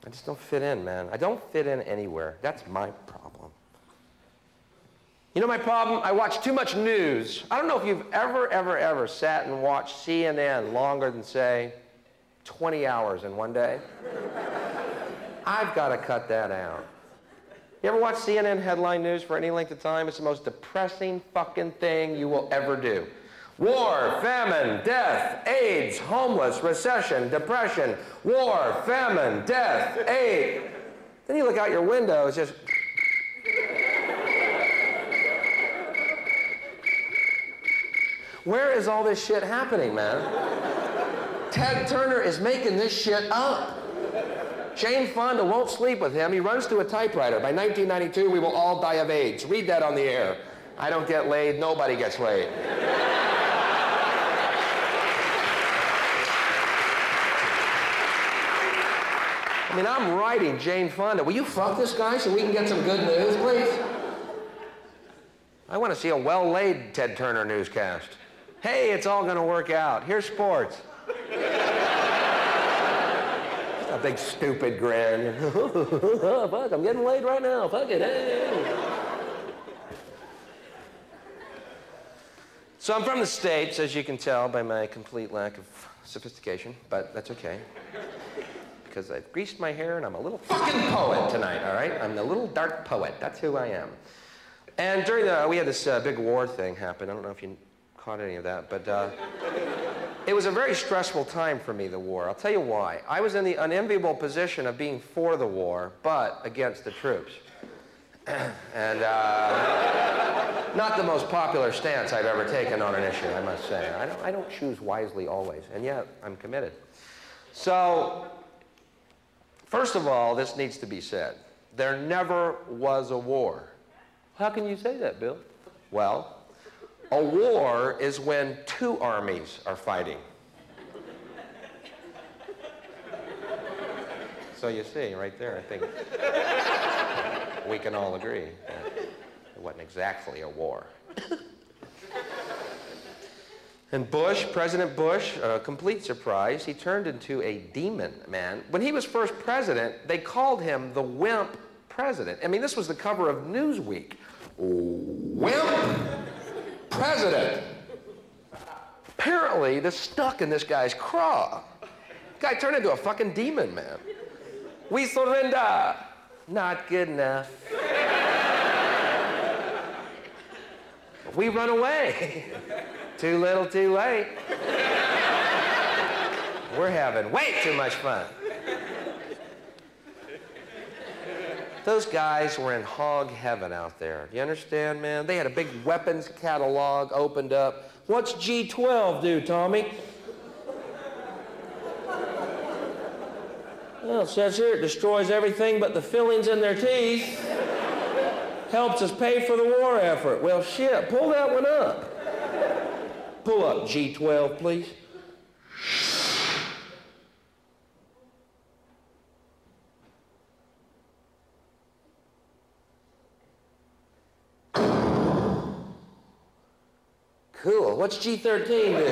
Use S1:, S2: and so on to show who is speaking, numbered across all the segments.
S1: I just don't fit in, man. I don't fit in anywhere. That's my problem. You know my problem? I watch too much news. I don't know if you've ever sat and watched CNN longer than, say, 20 hours in one day. I've got to cut that out. You ever watch CNN headline news for any length of time? It's the most depressing fucking thing you will ever do. War, famine, death, AIDS, homeless, recession, depression, war, famine, death, AIDS. Then you look out your window, it's just... Where is all this shit happening, man? Ted Turner is making this shit up. Jane Fonda won't sleep with him. He runs to a typewriter. By 1992, we will all die of AIDS. Read that on the air. I don't get laid. Nobody gets laid. I mean, I'm writing Jane Fonda. Will you fuck this guy so we can get some good news, please? I want to see a well-laid Ted Turner newscast. Hey, it's all going to work out. Here's sports. A big stupid grin. Oh, fuck, I'm getting laid right now. Fuck it. Hey. So I'm from the States, as you can tell by my complete lack of sophistication, but that's okay. Because I've greased my hair and I'm a little fucking poet tonight, all right? I'm the little dark poet. That's who I am. And during we had this big war thing happen. I don't know if you caught any of that, but it was a very stressful time for me, the war. I'll tell you why. I was in the unenviable position of being for the war, but against the troops. And not the most popular stance I've ever taken on an issue, I must say. I don't choose wisely always, and yet I'm committed. So, first of all, this needs to be said. There never was a war. How can you say that, Bill? Well, a war is when two armies are fighting. So you see, right there, I think we can all agree that it wasn't exactly a war. And Bush, President Bush, a complete surprise, he turned into a demon, man. When he was first president, they called him the wimp president. I mean, this was the cover of Newsweek. Wimp president. Apparently, this stuck in this guy's craw. Guy turned into a fucking demon, man. We surrender. Not good enough. We run away. Too little, too late. We're having way too much fun. Those guys were in hog heaven out there. Do you understand, man? They had a big weapons catalog opened up. What's G12 do, Tommy? Well, it says here it destroys everything but the fillings in their teeth. Helps us pay for the war effort. Well, shit, pull that one up. Pull up G12, please. Cool. What's G13 do?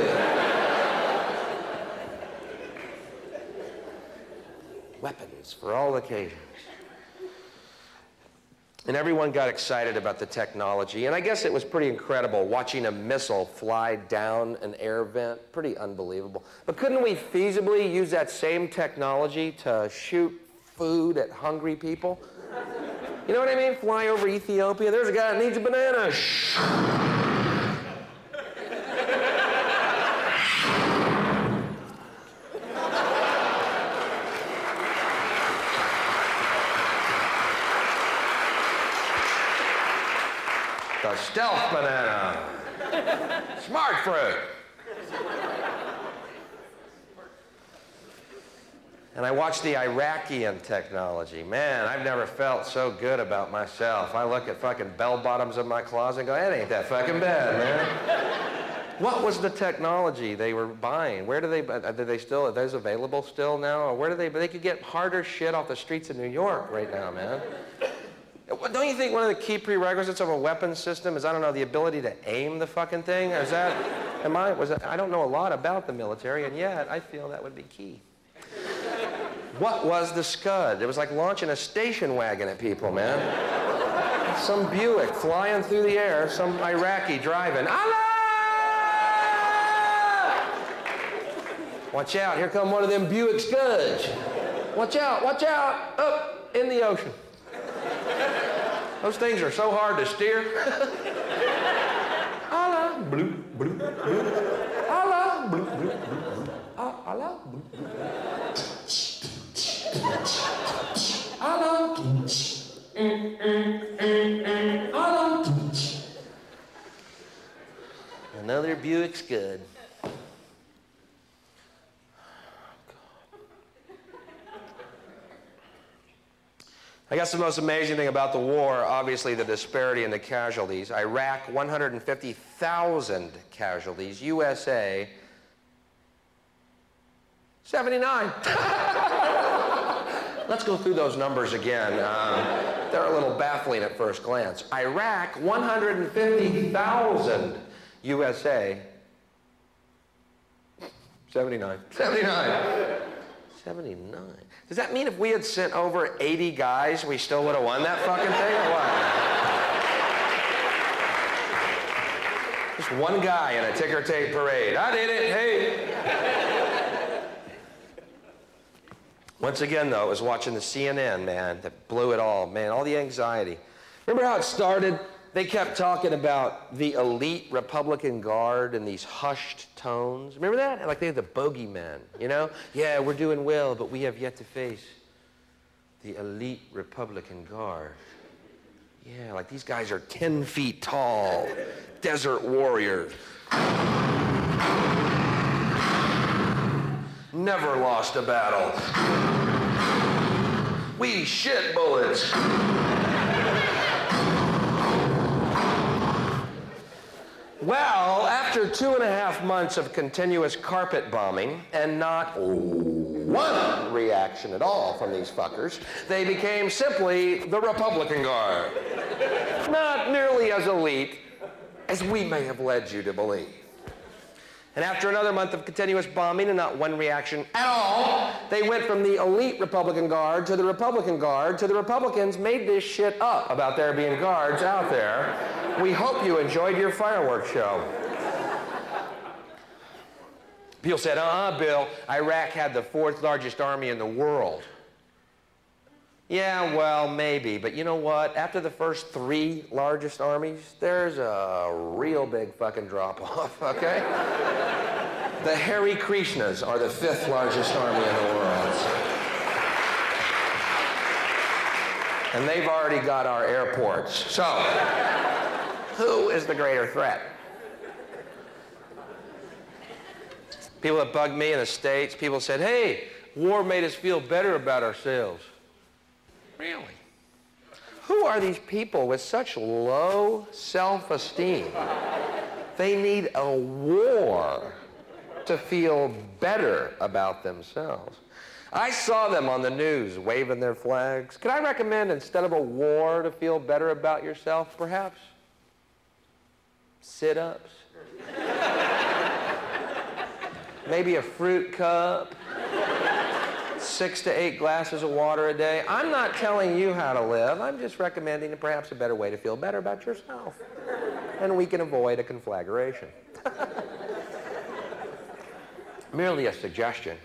S1: Weapons for all occasions. And everyone got excited about the technology. And I guess it was pretty incredible watching a missile fly down an air vent. Pretty unbelievable. But couldn't we feasibly use that same technology to shoot food at hungry people? You know what I mean? Fly over Ethiopia. There's a guy that needs a banana. The stealth banana. Smart fruit. And I watched the Iraqian technology. Man, I've never felt so good about myself. I look at fucking bell bottoms in my closet and go, that ain't that fucking bad, man. What was the technology they were buying? Where do they still, are those available still now? Or where do they could get harder shit off the streets of New York right now, man. Don't you think one of the key prerequisites of a weapons system is, I don't know, the ability to aim the fucking thing? Or is that, I don't know a lot about the military, and yet I feel that would be key. What was the scud? It was like launching a station wagon at people, man. Some Buick flying through the air, some Iraqi driving. Allah! Watch out, here come one of them Buick scuds. Watch out, up in the ocean. Those things are so hard to steer. Allah, bloop, bloop, bloop. Allah, bloop, bloop, bloop. Allah, bloop, bloop. Allah. Allah. Another Buick scud. I guess the most amazing thing about the war, obviously the disparity in the casualties. Iraq, 150,000 casualties. USA, 79. Let's go through those numbers again. They're a little baffling at first glance. Iraq, 150,000. USA, 79. 79. 79. Does that mean if we had sent over 80 guys, we still would have won that fucking thing, or what? Just one guy in a ticker tape parade. I did it, hey. Once again, though, it was watching the CNN, man, that blew it all, man, all the anxiety. Remember how it started? They kept talking about the elite Republican Guard in these hushed tones. Remember that? Like they were the bogeymen, you know? Yeah, we're doing well, but we have yet to face the elite Republican Guard. Yeah, like these guys are 10 feet tall, desert warriors. Never lost a battle. We shit bullets. Well, after 2.5 months of continuous carpet bombing and not one reaction at all from these fuckers, they became simply the Republican Guard. Not nearly as elite as we may have led you to believe. And after another month of continuous bombing and not one reaction at all, they went from the elite Republican Guard to the Republican Guard to the Republicans made this shit up about there being guards out there. We hope you enjoyed your fireworks show. People said, Bill, Iraq had the 4th largest army in the world. Yeah, well, maybe, but you know what? After the first 3 largest armies, there's a real big fucking drop-off, okay? The Hare Krishnas are the 5th largest army in the world. And they've already got our airports. So, who is the greater threat? People that bugged me in the States, people said, hey, war made us feel better about ourselves. Really? Who are these people with such low self-esteem? They need a war to feel better about themselves. I saw them on the news waving their flags. Could I recommend, instead of a war to feel better about yourself, perhaps? Sit-ups? Maybe a fruit cup? 6 to 8 glasses of water a day. I'm not telling you how to live. I'm just recommending perhaps a better way to feel better about yourself. And we can avoid a conflagration. Merely a suggestion.